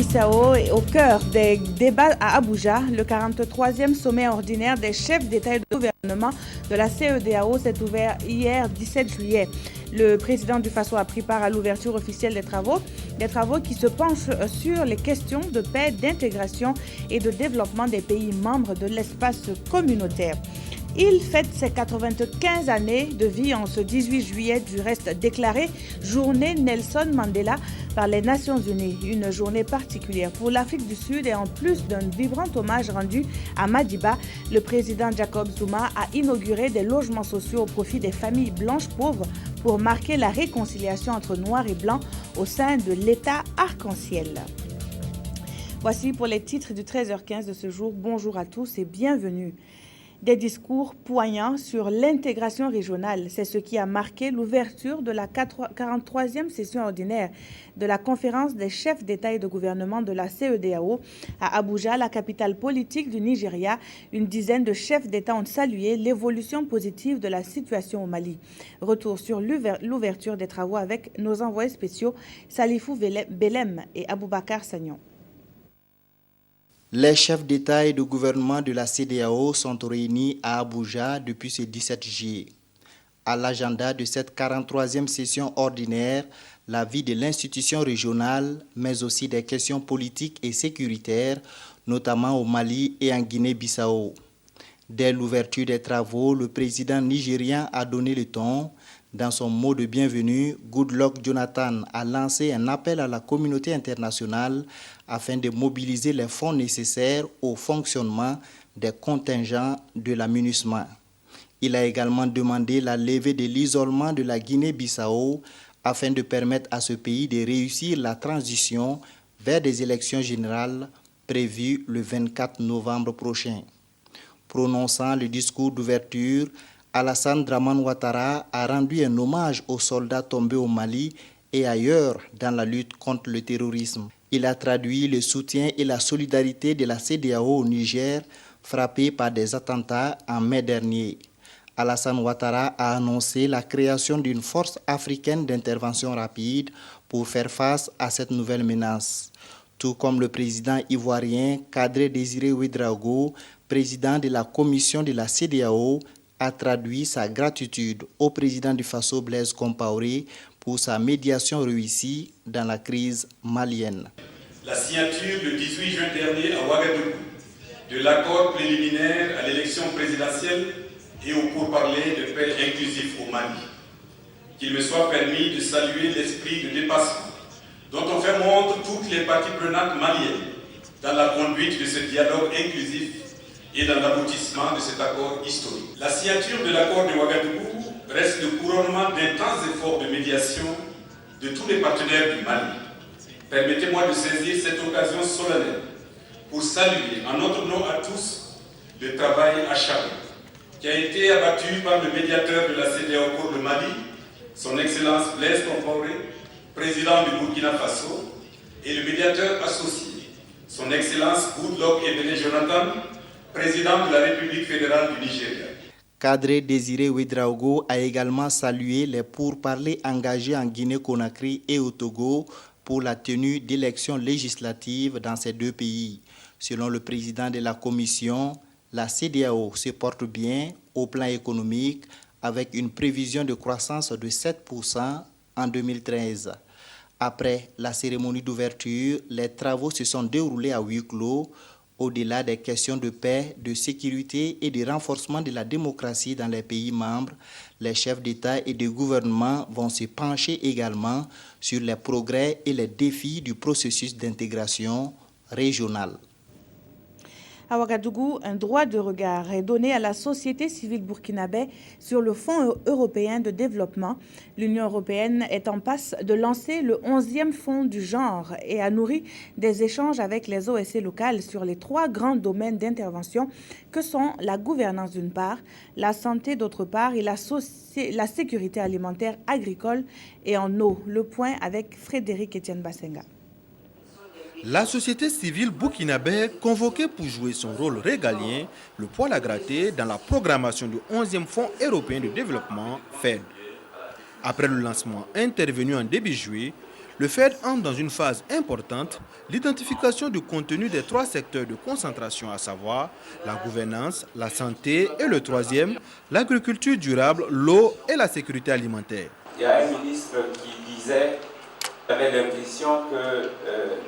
Guinée-Bissau est au cœur des débats à Abuja. Le 43e sommet ordinaire des chefs d'État et de gouvernement de la CEDEAO s'est ouvert hier 17 juillet. Le président du Faso a pris part à l'ouverture officielle des travaux qui se penchent sur les questions de paix, d'intégration et de développement des pays membres de l'espace communautaire. Il fête ses 95 années de vie en ce 18 juillet, du reste déclaré journée Nelson Mandela par les Nations Unies. Une journée particulière pour l'Afrique du Sud et en plus d'un vibrant hommage rendu à Madiba, le président Jacob Zuma a inauguré des logements sociaux au profit des familles blanches pauvres pour marquer la réconciliation entre noirs et blancs au sein de l'État arc-en-ciel. Voici pour les titres du 13h15 de ce jour. Bonjour à tous et bienvenue. Des discours poignants sur l'intégration régionale. C'est ce qui a marqué l'ouverture de la 43e session ordinaire de la conférence des chefs d'État et de gouvernement de la CEDEAO à Abuja, la capitale politique du Nigeria. Une dizaine de chefs d'État ont salué l'évolution positive de la situation au Mali. Retour sur l'ouverture des travaux avec nos envoyés spéciaux Salifou Belem et Aboubakar Sagnon. Les chefs d'État et de gouvernement de la CEDEAO sont réunis à Abuja depuis ce 17 juillet. À l'agenda de cette 43e session ordinaire, la vie de l'institution régionale, mais aussi des questions politiques et sécuritaires, notamment au Mali et en Guinée-Bissau. Dès l'ouverture des travaux, le président nigérien a donné le ton. Dans son mot de bienvenue, Goodluck Jonathan a lancé un appel à la communauté internationale afin de mobiliser les fonds nécessaires au fonctionnement des contingents de la MINUSMA. Il a également demandé la levée de l'isolement de la Guinée-Bissau afin de permettre à ce pays de réussir la transition vers des élections générales prévues le 24 novembre prochain. Prononçant le discours d'ouverture, Alassane Dramane Ouattara a rendu un hommage aux soldats tombés au Mali et ailleurs dans la lutte contre le terrorisme. Il a traduit le soutien et la solidarité de la CEDEAO au Niger, frappé par des attentats en mai dernier. Alassane Ouattara a annoncé la création d'une force africaine d'intervention rapide pour faire face à cette nouvelle menace. Tout comme le président ivoirien Kadri Désiré Ouédraogo, président de la commission de la CEDEAO, a traduit sa gratitude au président du Faso Blaise Compaoré pour sa médiation réussie dans la crise malienne. La signature le 18 juin dernier à Ouagadougou de l'accord préliminaire à l'élection présidentielle et au pourparlers de paix inclusif au Mali. Qu'il me soit permis de saluer l'esprit de dépassement dont ont fait montre toutes les parties prenantes maliennes dans la conduite de ce dialogue inclusif et dans l'aboutissement de cet accord historique. La signature de l'accord de Ouagadougou reste le couronnement d'intenses efforts de médiation de tous les partenaires du Mali. Permettez-moi de saisir cette occasion solennelle pour saluer en notre nom à tous le travail acharné qui a été abattu par le médiateur de la CEDEAO pour le Mali, son Excellence Blaise Compaoré, président du Burkina Faso, et le médiateur associé, son Excellence Goodluck Jonathan, président de la République fédérale du Nigeria. Kadri Désiré Ouédraogo a également salué les pourparlers engagés en Guinée-Conakry et au Togo pour la tenue d'élections législatives dans ces deux pays. Selon le président de la Commission, la CEDEAO se porte bien au plan économique avec une prévision de croissance de 7% en 2013. Après la cérémonie d'ouverture, les travaux se sont déroulés à huis clos. Au-delà des questions de paix, de sécurité et de renforcement de la démocratie dans les pays membres, les chefs d'État et de gouvernement vont se pencher également sur les progrès et les défis du processus d'intégration régionale. À Ouagadougou, un droit de regard est donné à la société civile burkinabé sur le Fonds européen de développement. L'Union européenne est en passe de lancer le 11e fonds du genre et a nourri des échanges avec les OSC locales sur les 3 grands domaines d'intervention que sont la gouvernance d'une part, la santé d'autre part et la sécurité alimentaire agricole et en eau. Le point avec Frédéric Etienne Bassenga. La société civile burkinabé, convoquée pour jouer son rôle régalien, le poil à gratter dans la programmation du 11e Fonds européen de développement, FED. Après le lancement intervenu en début juillet, le FED entre dans une phase importante, l'identification du contenu des 3 secteurs de concentration, à savoir la gouvernance, la santé et le 3e, l'agriculture durable, l'eau et la sécurité alimentaire. Il y a un ministre qui disait qu'il avait l'impression que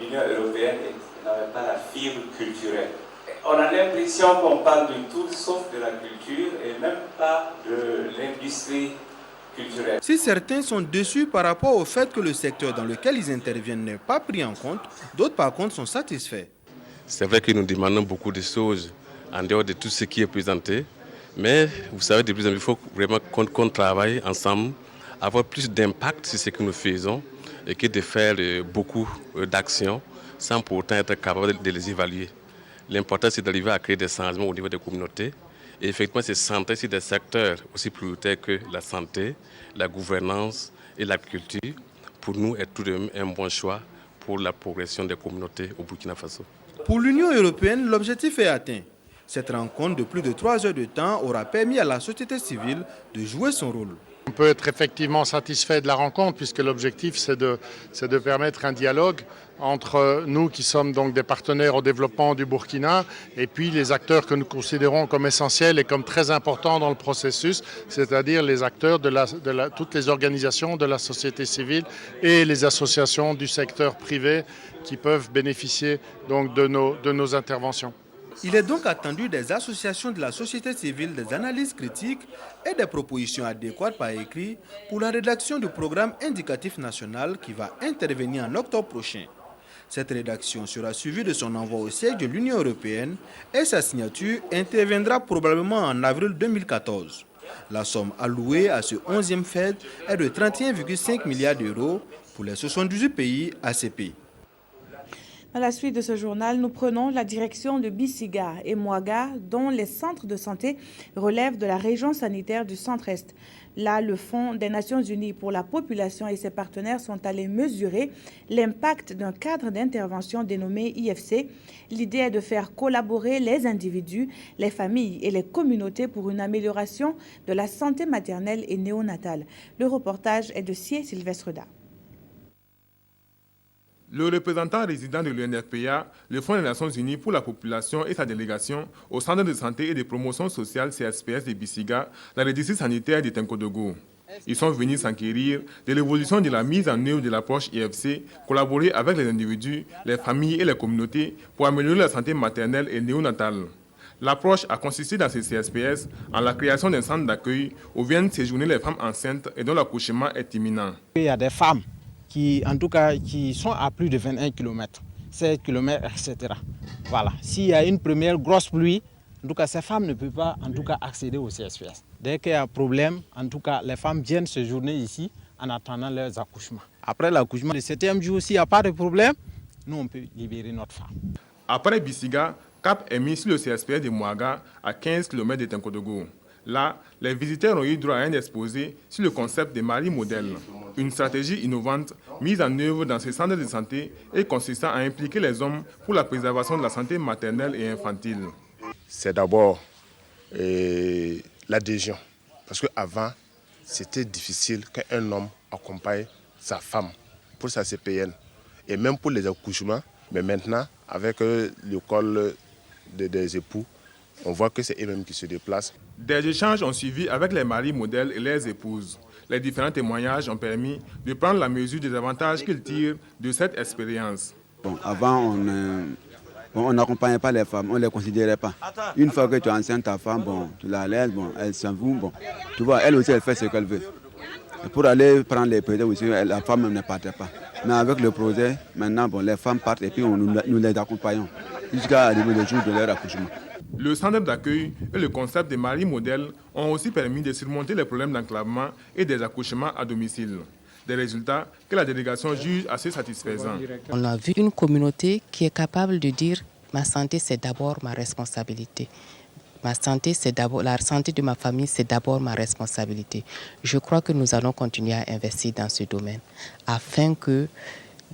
l'Union européenne n'avait pas la fibre culturelle. On a l'impression qu'on parle de tout sauf de la culture et même pas de l'industrie culturelle. Si certains sont déçus par rapport au fait que le secteur dans lequel ils interviennent n'est pas pris en compte, d'autres par contre sont satisfaits. C'est vrai que nous demandons beaucoup de choses en dehors de tout ce qui est présenté, mais vous savez, de plus en plus, il faut vraiment qu'on travaille ensemble, avoir plus d'impact sur ce que nous faisons et que de faire beaucoup d'actions sans pour autant être capable de les évaluer. L'important, c'est d'arriver à créer des changements au niveau des communautés. Et effectivement, c'est centré sur des secteurs aussi prioritaires que la santé, la gouvernance et l'agriculture. Pour nous, est tout de même un bon choix pour la progression des communautés au Burkina Faso. Pour l'Union européenne, l'objectif est atteint. Cette rencontre de plus de 3 heures de temps aura permis à la société civile de jouer son rôle. On peut être effectivement satisfait de la rencontre puisque l'objectif c'est de permettre un dialogue entre nous qui sommes donc des partenaires au développement du Burkina et puis les acteurs que nous considérons comme essentiels et comme très importants dans le processus, c'est-à-dire les acteurs de toutes les organisations de la société civile et les associations du secteur privé qui peuvent bénéficier donc de nos interventions. Il est donc attendu des associations de la société civile, des analyses critiques et des propositions adéquates par écrit pour la rédaction du programme indicatif national qui va intervenir en octobre prochain. Cette rédaction sera suivie de son envoi au siège de l'Union européenne et sa signature interviendra probablement en avril 2014. La somme allouée à ce 11e FED est de 31,5 milliards d'euros pour les 78 pays ACP. À la suite de ce journal, nous prenons la direction de Bissiga et Mouaga, dont les centres de santé relèvent de la région sanitaire du Centre-Est. Là, le Fonds des Nations Unies pour la population et ses partenaires sont allés mesurer l'impact d'un cadre d'intervention dénommé IFC. L'idée est de faire collaborer les individus, les familles et les communautés pour une amélioration de la santé maternelle et néonatale. Le reportage est de Sié Sylvestre-Da. Le représentant résident de l'UNFPA, le Fonds des Nations Unies pour la population et sa délégation au Centre de santé et de promotion sociale CSPS de Bissiga dans le district sanitaire de Tenkodogo. Ils sont venus s'enquérir de l'évolution de la mise en œuvre de l'approche IFC, collaborer avec les individus, les familles et les communautés pour améliorer la santé maternelle et néonatale. L'approche a consisté dans ces CSPS en la création d'un centre d'accueil où viennent séjourner les femmes enceintes et dont l'accouchement est imminent. Il y a des femmes qui sont à plus de 21 km, 7 km, etc. Voilà. S'il y a une première grosse pluie, en tout cas, ces femmes ne peuvent pas accéder au CSPS. Dès qu'il y a un problème, en tout cas, les femmes viennent séjourner ici en attendant leurs accouchements. Après l'accouchement, le 7e jour, s'il n'y a pas de problème, nous, on peut libérer notre femme. Après Bissiga, cap est mis sur le CSPS de Mouaga, à 15 km de Tenkodogo. Là, les visiteurs ont eu droit à un exposé sur le concept des maris modèles, une stratégie innovante mise en œuvre dans ces centres de santé et consistant à impliquer les hommes pour la préservation de la santé maternelle et infantile. C'est d'abord l'adhésion, parce qu'avant, c'était difficile qu'un homme accompagne sa femme pour sa CPN et même pour les accouchements, mais maintenant, avec l'école des époux, on voit que c'est eux-mêmes qui se déplacent. Des échanges ont suivi avec les maris modèles et leurs épouses. Les différents témoignages ont permis de prendre la mesure des avantages qu'ils tirent de cette expérience. Avant, on n'accompagnait pas les femmes, on ne les considérait pas. Une fois que tu enseignes ta femme, tu la laisses, elle s'avoue, tu vois, elle aussi, elle fait ce qu'elle veut. Et pour aller prendre les projets aussi, la femme ne partait pas. Mais avec le projet, maintenant, les femmes partent et puis nous les accompagnons jusqu'à arriver le jour de leur accouchement. Le centre d'accueil et le concept des maris modèles ont aussi permis de surmonter les problèmes d'enclavement et des accouchements à domicile. Des résultats que la délégation juge assez satisfaisants. On a vu une communauté qui est capable de dire « ma santé, c'est d'abord ma responsabilité ». Ma santé, c'est d'abord, la santé de ma famille, c'est d'abord ma responsabilité. Je crois que nous allons continuer à investir dans ce domaine afin que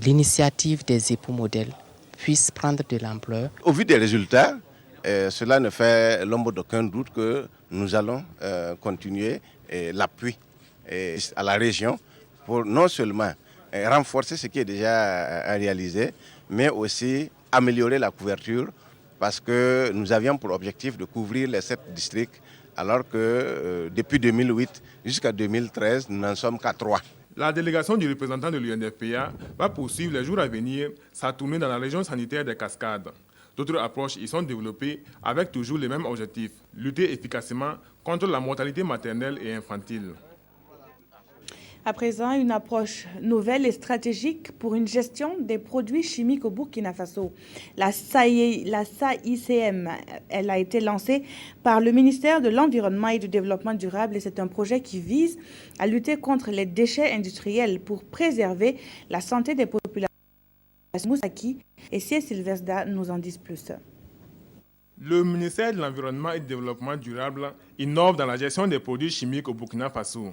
l'initiative des époux modèles puisse prendre de l'ampleur. Au vu des résultats, cela ne fait l'ombre d'aucun doute que nous allons continuer l'appui à la région pour non seulement renforcer ce qui est déjà réalisé, mais aussi améliorer la couverture parce que nous avions pour objectif de couvrir les 7 districts alors que depuis 2008 jusqu'à 2013, nous n'en sommes qu'à 3. La délégation du représentant de l'UNFPA va poursuivre les jours à venir sa tournée dans la région sanitaire des Cascades. D'autres approches y sont développées avec toujours les mêmes objectifs, lutter efficacement contre la mortalité maternelle et infantile. À présent, une approche nouvelle et stratégique pour une gestion des produits chimiques au Burkina Faso. La SAICM, elle a été lancée par le ministère de l'Environnement et du Développement durable et c'est un projet qui vise à lutter contre les déchets industriels pour préserver la santé des populations. Moussaki et Sié Sylvestre nous en disent plus. Le ministère de l'Environnement et du Développement durable innove dans la gestion des produits chimiques au Burkina Faso.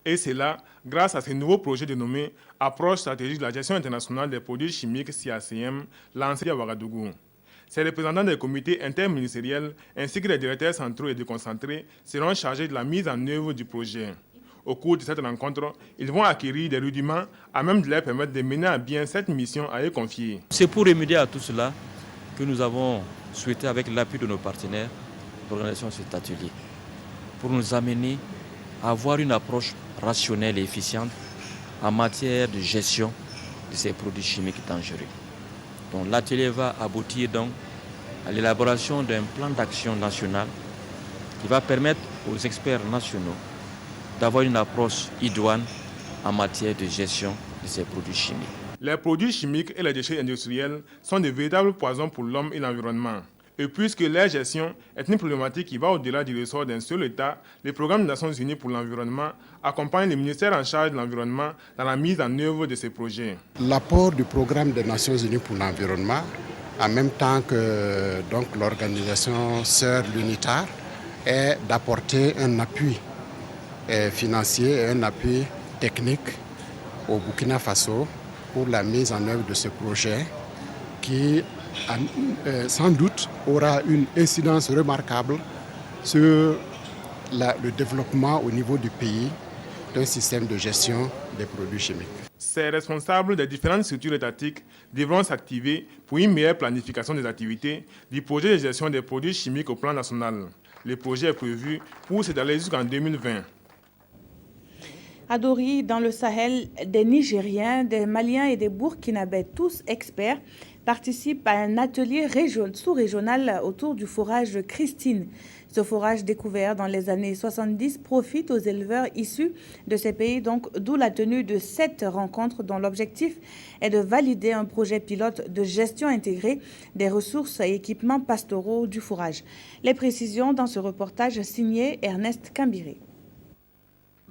Et c'est là, grâce à ce nouveau projet dénommé Approche stratégique de la gestion internationale des produits chimiques SIACM, lancé à Ouagadougou. Ces représentants des comités interministériels ainsi que les directeurs centraux et déconcentrés seront chargés de la mise en œuvre du projet. Au cours de cette rencontre, ils vont acquérir des rudiments à même de leur permettre de mener à bien cette mission à eux confiée. C'est pour remédier à tout cela que nous avons souhaité, avec l'appui de nos partenaires, l'organisation de cet atelier, pour nous amener à avoir une approche rationnelle et efficiente en matière de gestion de ces produits chimiques dangereux. Donc l'atelier va aboutir donc à l'élaboration d'un plan d'action national qui va permettre aux experts nationaux d'avoir une approche idoine en matière de gestion de ces produits chimiques. Les produits chimiques et les déchets industriels sont de véritables poisons pour l'homme et l'environnement. Et puisque leur gestion est une problématique qui va au-delà du ressort d'un seul État, le programme des Nations Unies pour l'environnement accompagne le ministère en charge de l'environnement dans la mise en œuvre de ces projets. L'apport du programme des Nations Unies pour l'environnement, en même temps que l'organisation sœur l'UNITAR, est d'apporter un appui financier et un appui technique au Burkina Faso pour la mise en œuvre de ce projet qui sans doute aura une incidence remarquable sur le développement au niveau du pays d'un système de gestion des produits chimiques. Ces responsables des différentes structures étatiques devront s'activer pour une meilleure planification des activités du projet de gestion des produits chimiques au plan national. Le projet est prévu pour s'étaler jusqu'en 2020. À Dori, dans le Sahel, des Nigériens, des Maliens et des Burkinabés, tous experts, participent à un atelier sous-régional autour du forage Christine. Ce forage découvert dans les années 70 profite aux éleveurs issus de ces pays, d'où la tenue de cette rencontre dont l'objectif est de valider un projet pilote de gestion intégrée des ressources et équipements pastoraux du forage. Les précisions dans ce reportage signé Ernest Cambiré.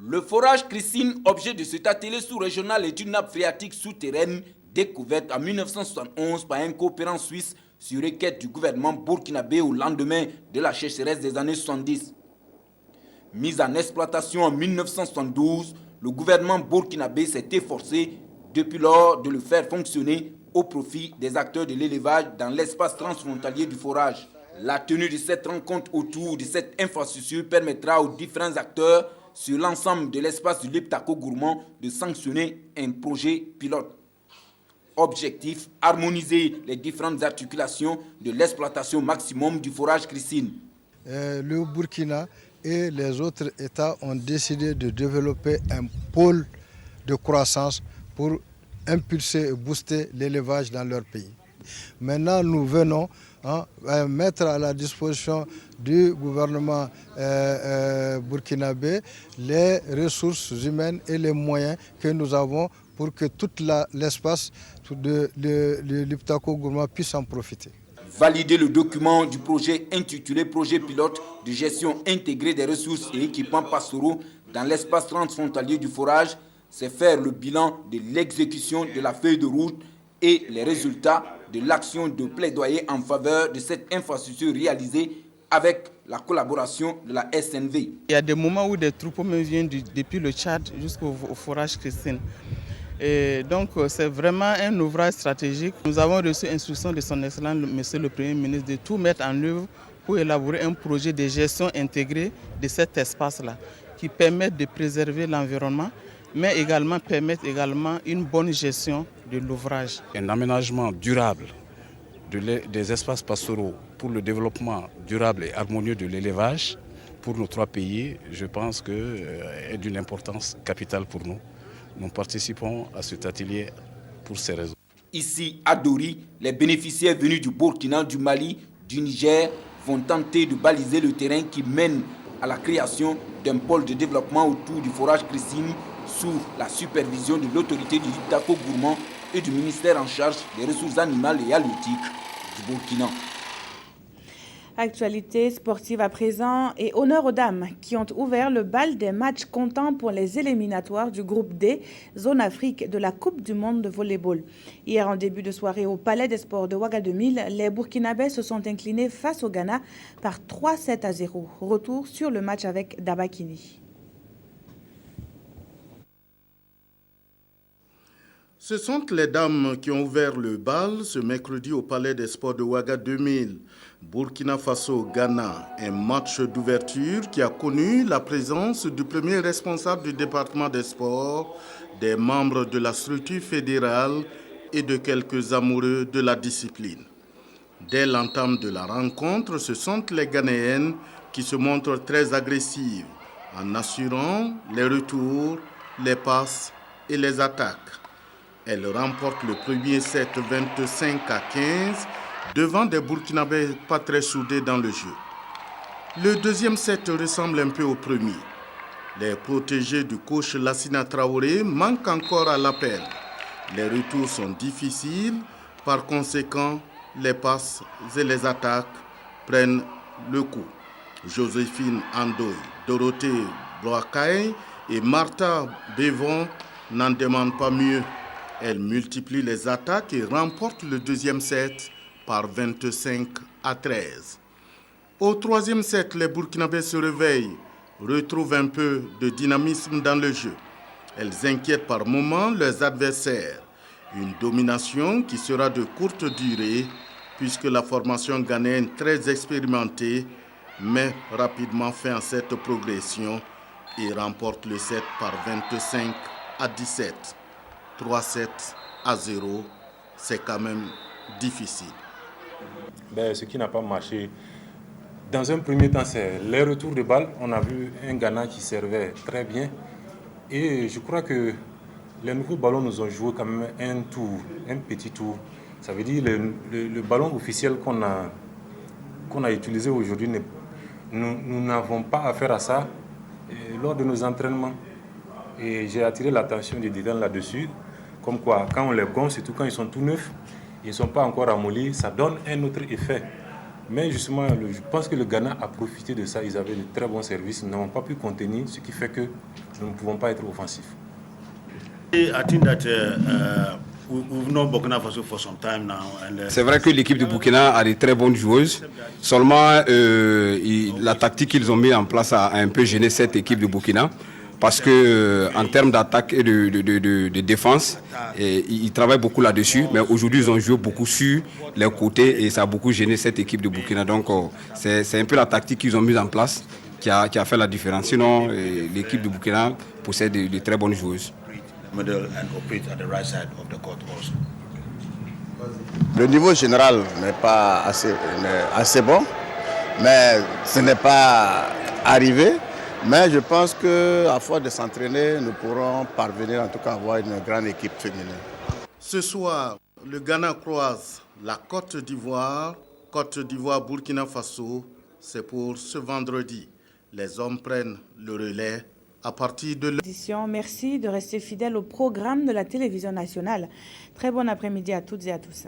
Le forage Christine, objet de cet atelier sous-régional, est une nappe phréatique souterraine découverte en 1971 par un coopérant suisse sur requête du gouvernement burkinabé au lendemain de la sécheresse des années 70. Mise en exploitation en 1972, le gouvernement burkinabé s'est efforcé depuis lors de le faire fonctionner au profit des acteurs de l'élevage dans l'espace transfrontalier du forage. La tenue de cette rencontre autour de cette infrastructure permettra aux différents acteurs sur l'ensemble de l'espace du Liptako gourmand de sanctionner un projet pilote. Objectif, harmoniser les différentes articulations de l'exploitation maximum du forage Christine. Le Burkina et les autres États ont décidé de développer un pôle de croissance pour impulser et booster l'élevage dans leur pays. Maintenant, nous venons mettre à la disposition du gouvernement burkinabé les ressources humaines et les moyens que nous avons pour que tout l'espace de l'Iptako gourmand puisse en profiter. Valider le document du projet intitulé Projet pilote de gestion intégrée des ressources et équipements pastoraux dans l'espace transfrontalier du forage, c'est faire le bilan de l'exécution de la feuille de route et les résultats de l'action de plaidoyer en faveur de cette infrastructure réalisée avec la collaboration de la SNV. Il y a des moments où des troupeaux me viennent depuis le Tchad jusqu'au forage Christine. Et donc c'est vraiment un ouvrage stratégique. Nous avons reçu instruction de son Excellence, Monsieur le Premier ministre, de tout mettre en œuvre pour élaborer un projet de gestion intégrée de cet espace-là, qui permet de préserver l'environnement, mais également permettre également une bonne gestion de l'ouvrage. Un aménagement durable des espaces pastoraux pour le développement durable et harmonieux de l'élevage pour nos 3 pays, je pense que est d'une importance capitale pour nous. Nous participons à cet atelier pour ces raisons. Ici, à Dori, les bénéficiaires venus du Burkina, du Mali, du Niger vont tenter de baliser le terrain qui mène à la création d'un pôle de développement autour du forage Christine sous la supervision de l'autorité du Dako Gourmand et du ministère en charge des ressources animales et halieutiques du Burkina. Actualité sportive à présent et honneur aux dames qui ont ouvert le bal des matchs comptants pour les éliminatoires du groupe D, zone Afrique de la Coupe du monde de volleyball. Hier en début de soirée au Palais des Sports de Ouagadougou, les Burkinabés se sont inclinés face au Ghana par 3-7-0. Retour sur le match avec Dabakini. Ce sont les dames qui ont ouvert le bal ce mercredi au Palais des Sports de Ouagadougou. Burkina Faso-Ghana, un match d'ouverture qui a connu la présence du premier responsable du département des sports, des membres de la structure fédérale et de quelques amoureux de la discipline. Dès l'entame de la rencontre, ce sont les Ghanéennes qui se montrent très agressives en assurant les retours, les passes et les attaques. Elles remportent le premier set 25-15 devant des Burkinabés pas très soudés dans le jeu. Le deuxième set ressemble un peu au premier. Les protégés du coach Lassina Traoré manquent encore à l'appel. Les retours sont difficiles, par conséquent, les passes et les attaques prennent le coup. Joséphine Andoy, Dorothée Bloakaï et Martha Bévon n'en demandent pas mieux. Elles multiplient les attaques et remportent le deuxième set par 25-13. Au troisième set, les Burkinabés se réveillent, retrouvent un peu de dynamisme dans le jeu. Elles inquiètent par moments leurs adversaires. Une domination qui sera de courte durée puisque la formation ghanéenne très expérimentée met rapidement fin à cette progression et remporte le set par 25-17. 3-7-0, c'est quand même difficile. Ce qui n'a pas marché, dans un premier temps, c'est les retours de balles. On a vu un Ghana qui servait très bien. Et je crois que les nouveaux ballons nous ont joué quand même un petit tour. Ça veut dire le ballon officiel qu'on a utilisé aujourd'hui, nous n'avons pas affaire à ça lors de nos entraînements. Et j'ai attiré l'attention des Dédans là-dessus. Comme quoi, quand on les gomme, surtout quand ils sont tout neufs, ils ne sont pas encore amollis, ça donne un autre effet. Mais justement, je pense que le Ghana a profité de ça. Ils avaient de très bons services, ils n'ont pas pu contenir, ce qui fait que nous ne pouvons pas être offensifs. C'est vrai que l'équipe de Burkina a de très bonnes joueuses. Seulement, la tactique qu'ils ont mis en place a un peu gêné cette équipe de Burkina. Parce qu'en termes d'attaque et de défense, ils travaillent beaucoup là-dessus. Mais aujourd'hui, ils ont joué beaucoup sur les côtés et ça a beaucoup gêné cette équipe de Burkina. Donc, c'est un peu la tactique qu'ils ont mise en place qui a fait la différence. Sinon, l'équipe de Burkina possède de très bonnes joueuses. Le niveau général n'est pas assez bon, mais ce n'est pas arrivé. Mais je pense qu'à force de s'entraîner, nous pourrons parvenir en tout cas à avoir une grande équipe féminine. Ce soir, le Ghana croise la Côte d'Ivoire, Burkina Faso. C'est pour ce vendredi. Les hommes prennent le relais à partir de l'édition. Merci de rester fidèle au programme de la télévision nationale. Très bon après-midi à toutes et à tous.